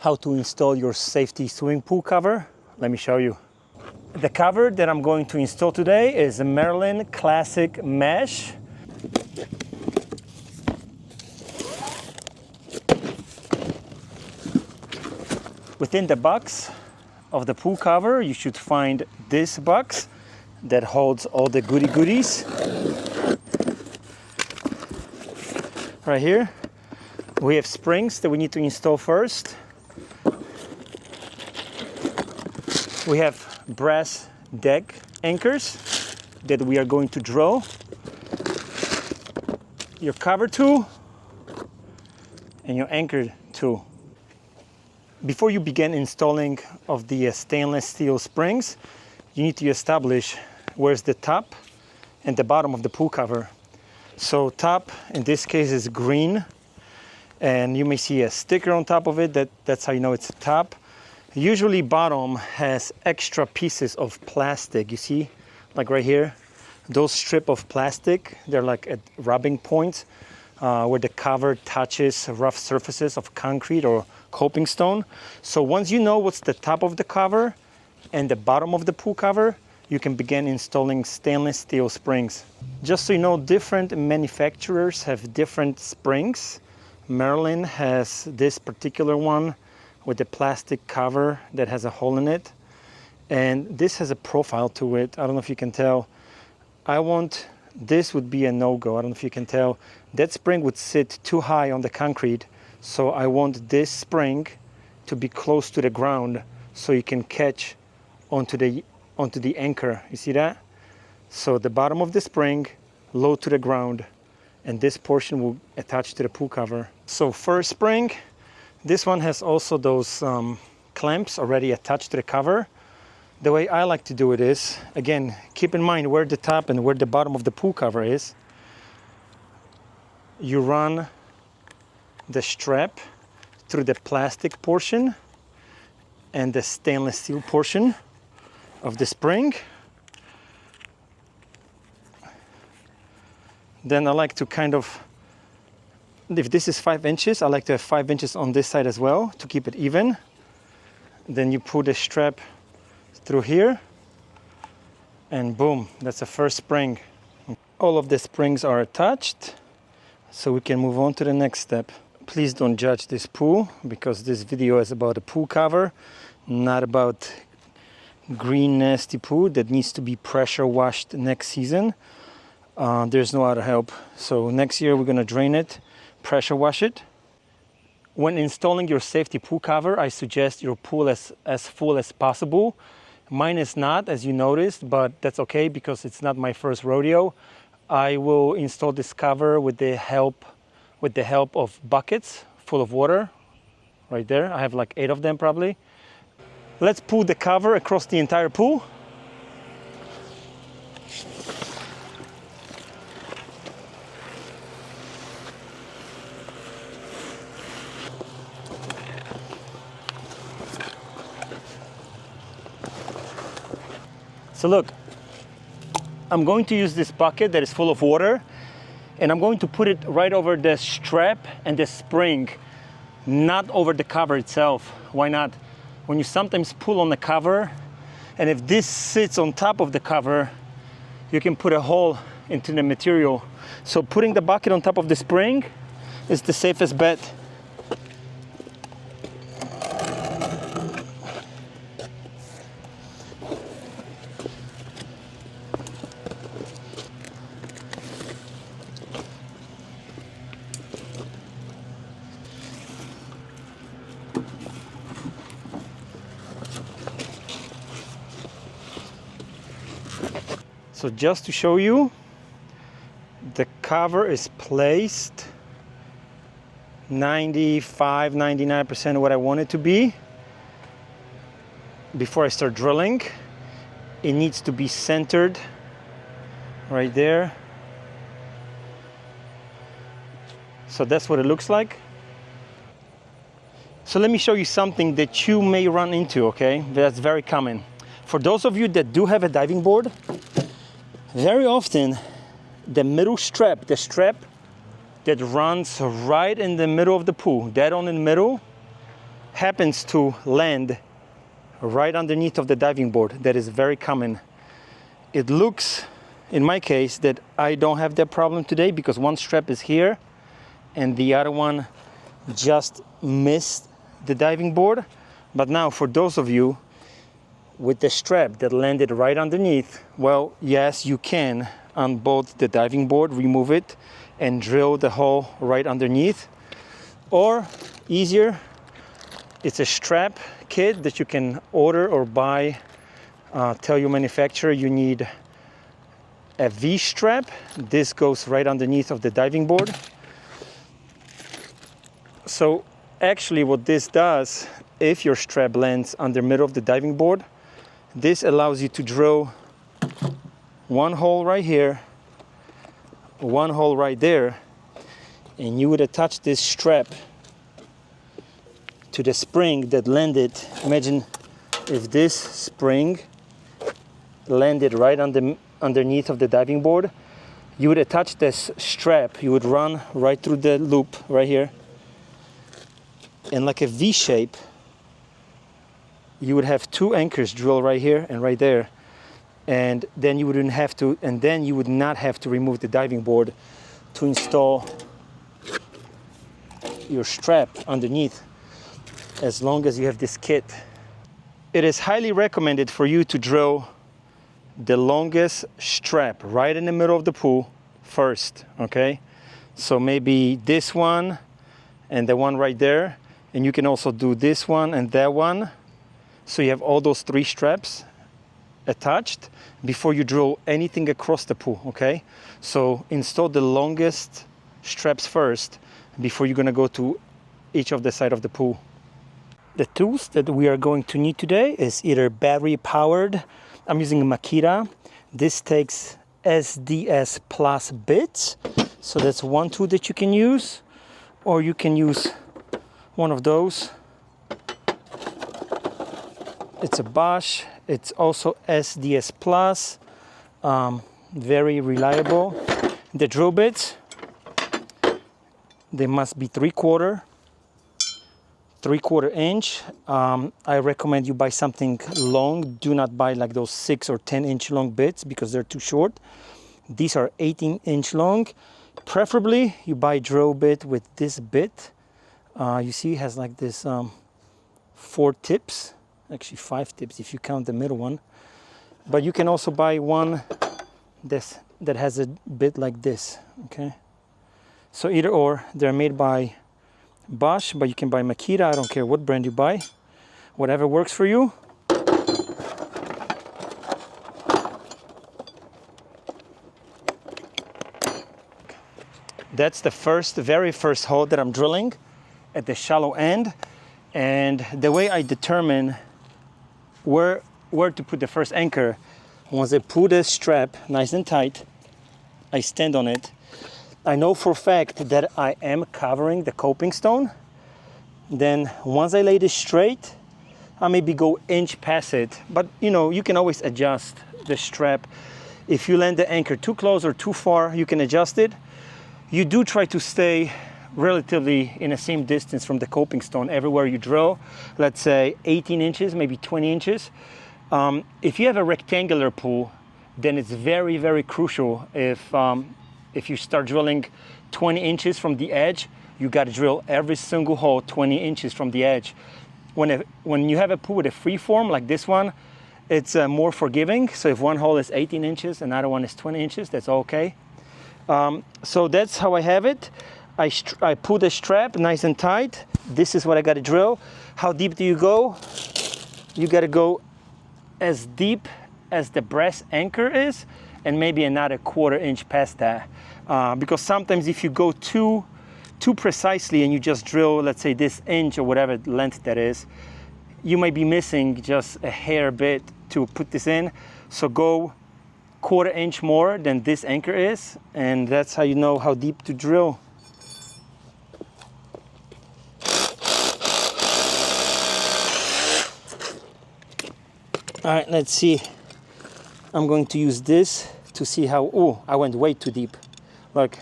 how to install your safety swimming pool cover. Let me show you. The cover that I'm going to install today is a Merlin Classic Mesh. Within the box of the pool cover, you should find this box that holds all the goodies. Right here, we have springs that we need to install first. We have brass deck anchors that we are going to drill. Your cover tool and your anchor tool. Before you begin installing of the stainless steel springs, you need to establish where's the top and the bottom of the pool cover. So top, in this case, is green, and you may see a sticker on top of it. That's how you know it's a top. Usually bottom has extra pieces of plastic. You see, like right here, those strip of plastic, they're like at rubbing points where the cover touches rough surfaces of concrete or coping stone. So once you know what's the top of the cover and the bottom of the pool cover, you can begin installing stainless steel springs. Just so you know, different manufacturers have different springs. Merlin has this particular one with a plastic cover that has a hole in it. And this has a profile to it. I don't know if you can tell. This would be a no-go. I don't know if you can tell. That spring would sit too high on the concrete. So I want this spring to be close to the ground so you can catch onto the anchor. You see that? So the bottom of the spring, low to the ground, and this portion will attach to the pool cover. So first spring, this one has also those clamps already attached to the cover. The way I like to do it is, again, keep in mind where the top and where the bottom of the pool cover is. You run the strap through the plastic portion and the stainless steel portion of the spring. Then I like to if this is 5 inches, I like to have 5 inches on this side as well to keep it even. Then you put the strap through here and boom, that's the first spring. All of the springs are attached, so we can move on to the next step. Please don't judge this pool because this video is about a pool cover, not about green nasty pool that needs to be pressure washed next season. There's no other help. So next year we're gonna drain it, pressure wash it. When installing your safety pool cover, I suggest your pool as full as possible. Mine is not, as you noticed, but that's okay because it's not my first rodeo. I will install this cover with the help of buckets full of water right there. I have like 8 of them probably. Let's pull the cover across the entire pool. So look, I'm going to use this bucket that is full of water, and I'm going to put it right over the strap and the spring, not over the cover itself. Why not? When you sometimes pull on the cover, and if this sits on top of the cover, you can put a hole into the material. So putting the bucket on top of the spring is the safest bet. So just to show you, the cover is placed 99% of what I want it to be. Before I start drilling, it needs to be centered right there. So that's what it looks like. So let me show you something that you may run into, okay? That's very common. For those of you that do have a diving board, very often the middle strap, the strap that runs right in the middle of the pool, dead on in the middle, happens to land right underneath of the diving board. That is very common. It looks, in my case, that I don't have that problem today because one strap is here and the other one just missed the diving board. But now for those of you with the strap that landed right underneath, well, yes, you can on both the diving board remove it and drill the hole right underneath. Or easier, it's a strap kit that you can order or buy. Tell your manufacturer you need a V-strap. This goes right underneath of the diving board. So actually what this does, if your strap lands under middle of the diving board, this allows you to drill one hole right here, one hole right there, and you would attach this strap to the spring that landed. Imagine if this spring landed right underneath of the diving board, you would attach this strap, you would run right through the loop right here, and like a V shape, you would have two anchors drilled right here and right there, and then you wouldn't have to, and then you would not have to remove the diving board to install your strap underneath, as long as you have this kit. It is highly recommended for you to drill the longest strap right in the middle of the pool first, okay? So maybe this one and the one right there, and you can also do this one and that one. So you have all those three straps attached before you drill anything across the pool, okay? So install the longest straps first before you're gonna go to each of the side of the pool. The tools that we are going to need today is either battery powered. I'm using a Makita. This takes SDS Plus bits. So that's one tool that you can use, or you can use one of those. It's a Bosch. It's also SDS Plus. Very reliable. The drill bits, they must be 3/4 inch. I recommend you buy something long. Do not buy like those 6 or 10 inch long bits because they're too short. These are 18-inch long. Preferably you buy drill bit with this bit. You see it has like this 4 tips, actually 5 tips if you count the middle one. But you can also buy one that has a bit like this, okay? So either or, they're made by Bosch, but you can buy Makita. I don't care what brand you buy, whatever works for you. That's the very first hole that I'm drilling at the shallow end. And the way I determine where to put the first anchor, once I pull the strap nice and tight, I stand on it. I know for a fact that I am covering the coping stone. Then once I lay this straight, I maybe go inch past it. But you know, you can always adjust the strap. If you land the anchor too close or too far, you can adjust it. You do try to stay relatively in the same distance from the coping stone everywhere you drill. Let's say 18 inches, maybe 20 inches. If you have a rectangular pool, then it's very, very crucial if you start drilling 20 inches from the edge, you got to drill every single hole 20 inches from the edge. When you have a pool with a free form like this one, it's more forgiving. So if one hole is 18 inches, another one is 20 inches, that's okay. So that's how I have it. I pull the strap nice and tight. This is what I got to drill. How deep do you go? You got to go as deep as the brass anchor is, and maybe another 1/4 inch past that. Because sometimes if you go too precisely and you just drill, let's say this inch or whatever length that is, you might be missing just a hair bit to put this in. So go 1/4 inch more than this anchor is, and that's how you know how deep to drill. All right, let's see. I'm going to use this to see how, oh, I went way too deep. Look,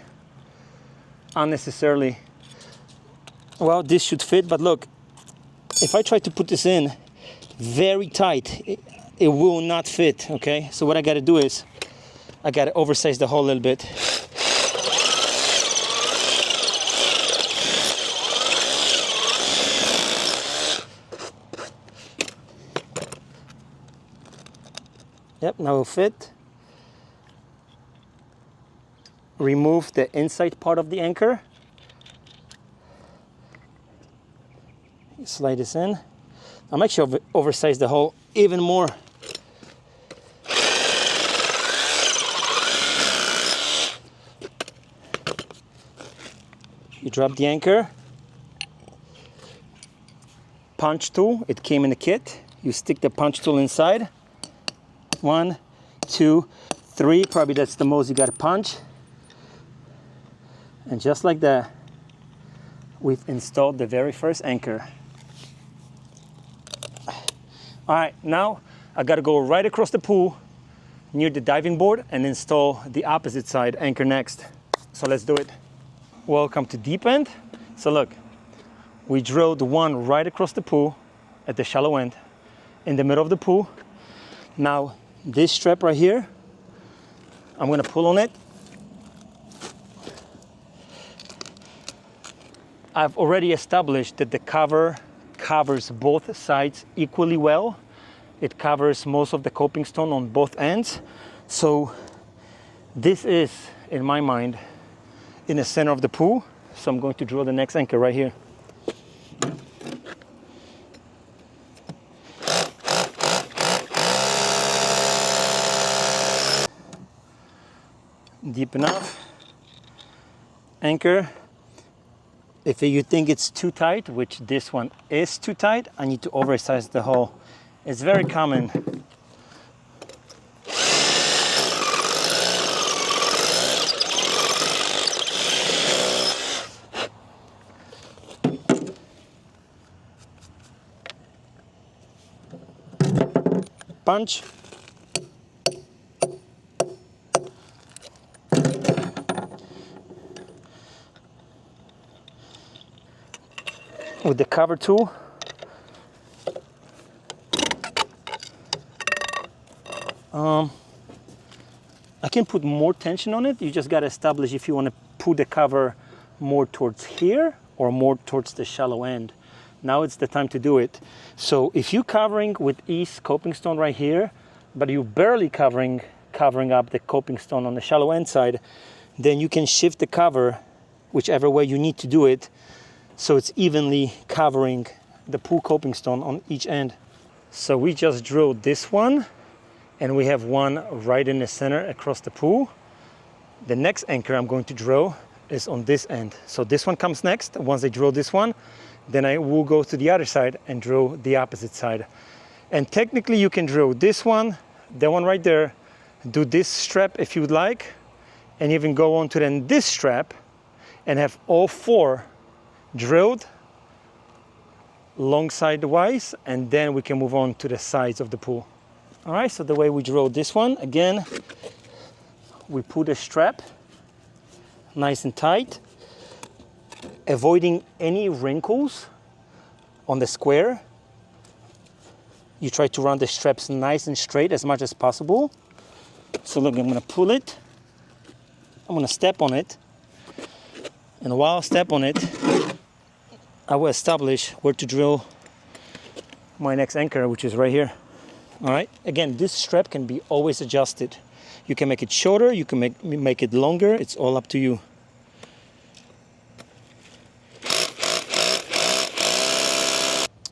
unnecessarily. Well, this should fit, but look, if I try to put this in very tight, it will not fit, okay? So what I gotta do is, I gotta oversize the hole a little bit. Yep, now it'll fit. Remove the inside part of the anchor. Slide this in. I'm actually oversize the hole even more. You drop the anchor. Punch tool, it came in the kit. You stick the punch tool inside. 1, 2, 3, probably that's the most you gotta punch. And just like that, we've installed the very first anchor. All right, now I gotta go right across the pool near the diving board and install the opposite side anchor next. So let's do it. Welcome to Deep End. So look, we drilled one right across the pool at the shallow end in the middle of the pool. Now this strap right here, I'm gonna pull on it. I've already established that the cover covers both sides equally well. It covers most of the coping stone on both ends. So this is, in my mind, in the center of the pool. So I'm going to drill the next anchor right here. Deep enough. Anchor. If you think it's too tight, which this one is too tight, I need to oversize the hole. It's very common. Punch. With the cover tool, I can put more tension on it. You just got to establish if you want to put the cover more towards here or more towards the shallow end. Now it's the time to do it. So if you're covering with east coping stone right here, but you're barely covering up the coping stone on the shallow end side, then you can shift the cover whichever way you need to do it, so it's evenly covering the pool coping stone on each end. So we just drilled this one, and we have one right in the center across the pool. The next anchor I'm going to drill is on this end. So this one comes next. Once I drill this one, then I will go to the other side and drill the opposite side. And technically you can drill this one, the one right there, do this strap if you would like, and even go on to then this strap and have all four drilled long side wise, and then we can move on to the sides of the pool. All right, so the way we drill this one, again, we put a strap nice and tight, avoiding any wrinkles on the square. You try to run the straps nice and straight as much as possible. So look, I'm gonna pull it, I'm gonna step on it, and while I step on it, I will establish where to drill my next anchor, which is right here. All right, again, this strap can be always adjusted. You can make it shorter, you can make it longer, it's all up to you.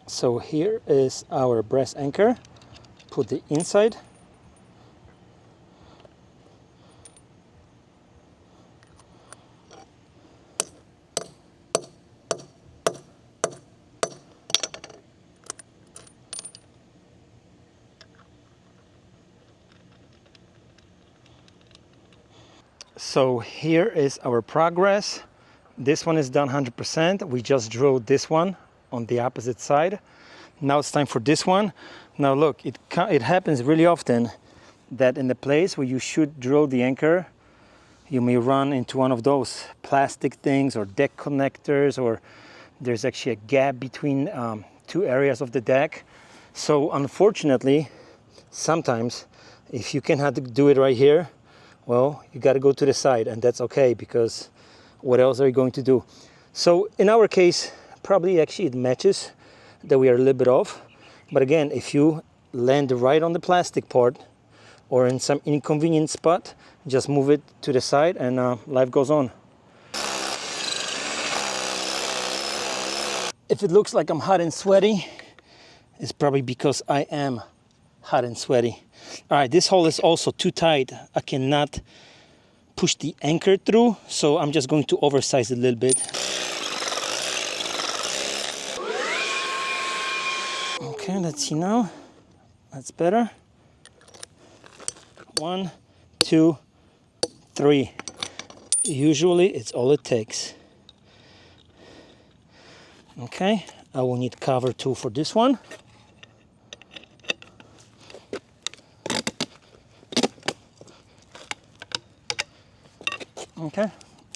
So here is our brass anchor. Put the inside. So here is our progress. This one is done 100%. We just drilled this one on the opposite side. Now it's time for this one. Now look, it happens really often that in the place where you should drill the anchor, you may run into one of those plastic things or deck connectors, or there's actually a gap between two areas of the deck. So unfortunately, sometimes if you cannot do it right here, well, you got to go to the side, and that's okay, because what else are you going to do? So in our case, probably actually it matches that we are a little bit off. But again, if you land right on the plastic part or in some inconvenient spot, just move it to the side and life goes on. If it looks like I'm hot and sweaty, it's probably because I am hot and sweaty. All right, this hole is also too tight. I cannot push the anchor through, so I'm just going to oversize it a little bit. Okay, let's see now. That's better. 1, 2, 3. Usually it's all it takes. Okay, I will need cover too for this one. Okay,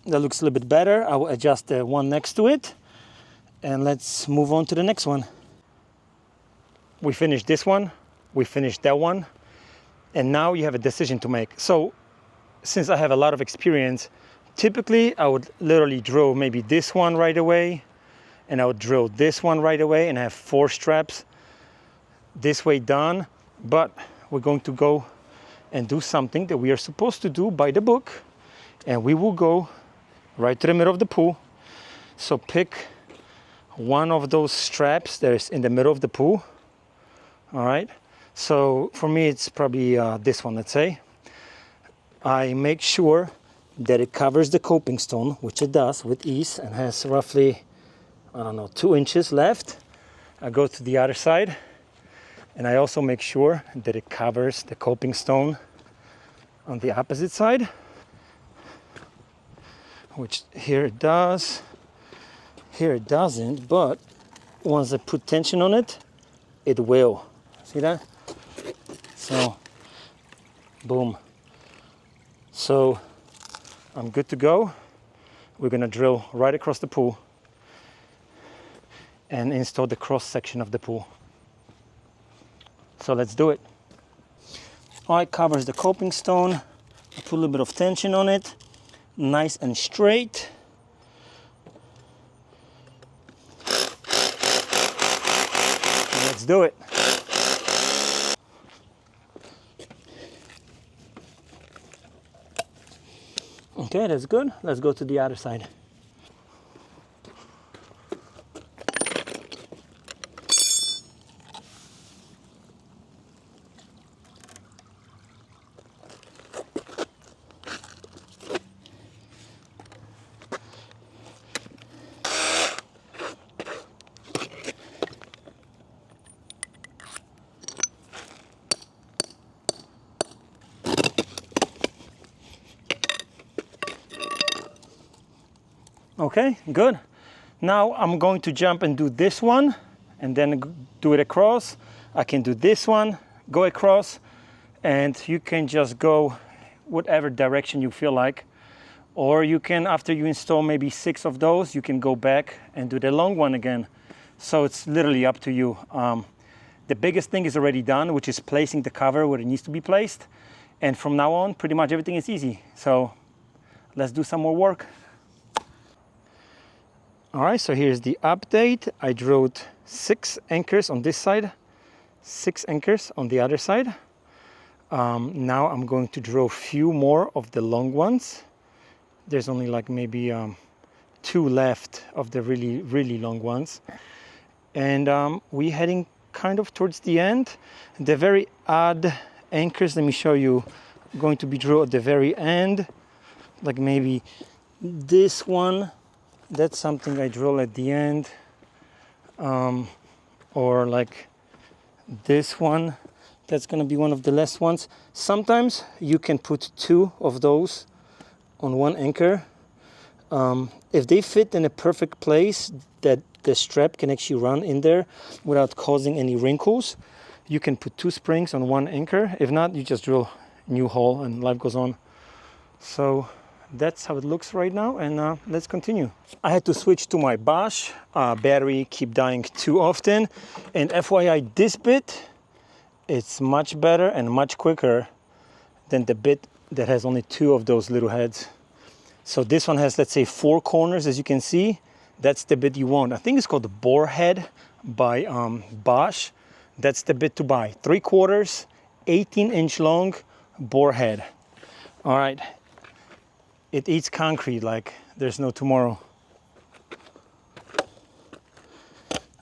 that looks a little bit better. I will adjust the one next to it, and let's move on to the next one. We finished this one, we finished that one, and now you have a decision to make. So since I have a lot of experience, typically I would literally drill maybe this one right away, and I would drill this one right away, and I have 4 straps this way done. But we're going to go and do something that we are supposed to do by the book, and we will go right to the middle of the pool. So pick one of those straps that is in the middle of the pool. All right, so for me it's probably this one, let's say. I make sure that it covers the coping stone, which it does with ease, and has roughly, I don't know, 2 inches left. I go to the other side, and I also make sure that it covers the coping stone on the opposite side, which here it does, here it doesn't, but once I put tension on it, it will. See that? So, boom. So, I'm good to go. We're gonna drill right across the pool and install the cross section of the pool. So let's do it. All right, covers the coping stone. I put a little bit of tension on it, nice and straight. Let's do it. Okay, that's good. Let's go to the other side. Okay, good. Now I'm going to jump and do this one and then do it across. I can do this one, go across, and you can just go whatever direction you feel like. Or you can, after you install maybe 6 of those, you can go back and do the long one again. So it's literally up to you. The biggest thing is already done, which is placing the cover where it needs to be placed. And from now on, pretty much everything is easy. So let's do some more work. All right, so here's the update. I drilled 6 anchors on this side, 6 anchors on the other side. Now I'm going to drill a few more of the long ones. There's only like maybe 2 left of the really, really long ones. And we're heading kind of towards the end. The very odd anchors, let me show you, going to be drilled at the very end. Like maybe this one. That's something I drill at the end, or like this one, that's gonna be one of the last ones. Sometimes you can put 2 of those on one anchor. If they fit in a perfect place that the strap can actually run in there without causing any wrinkles, you can put 2 springs on one anchor. If not, you just drill a new hole and life goes on. So that's how it looks right now, and let's continue. I had to switch to my Bosch battery, keep dying too often, and FYI, this bit, it's much better and much quicker than the bit that has only 2 of those little heads. So this one has, let's say, 4 corners, as you can see. That's the bit you want. I think it's called the Boar Head by Bosch. That's the bit to buy. 3/4, 18-inch long Boar Head. All right. It eats concrete like there's no tomorrow.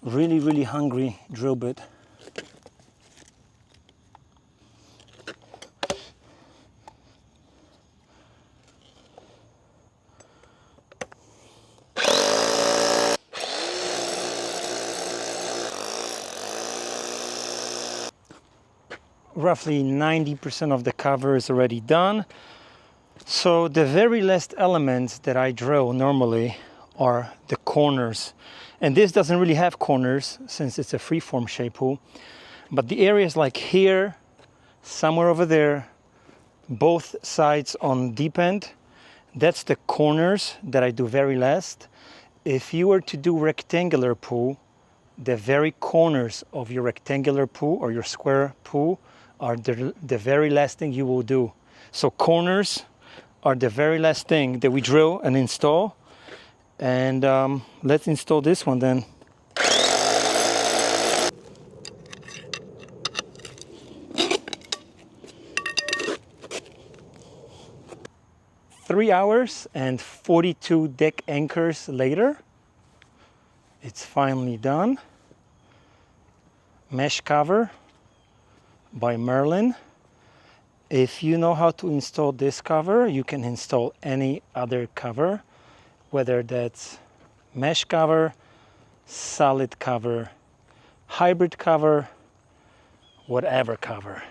Really, really hungry drill bit. Roughly 90% of the cover is already done. So the very last elements that I drill normally are the corners. And this doesn't really have corners since it's a freeform shape hole. But the areas like here, somewhere over there, both sides on deep end, that's the corners that I do very last. If you were to do rectangular pool, the very corners of your rectangular pool or your square pool are the very last thing you will do. So corners are the very last thing that we drill and install. And let's install this one then. Three hours and 42 deck anchors later, it's finally done. Mesh cover by Merlin. If you know how to install this cover, you can install any other cover, whether that's mesh cover, solid cover, hybrid cover, whatever cover.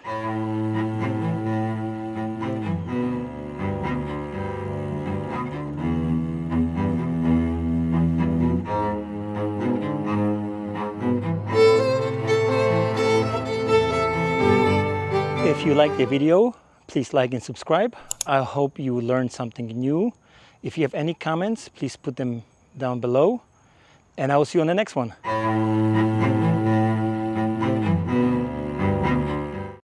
If you like the video, please like and subscribe. I hope you learned something new. If you have any comments, please put them down below. And I will see you on the next one.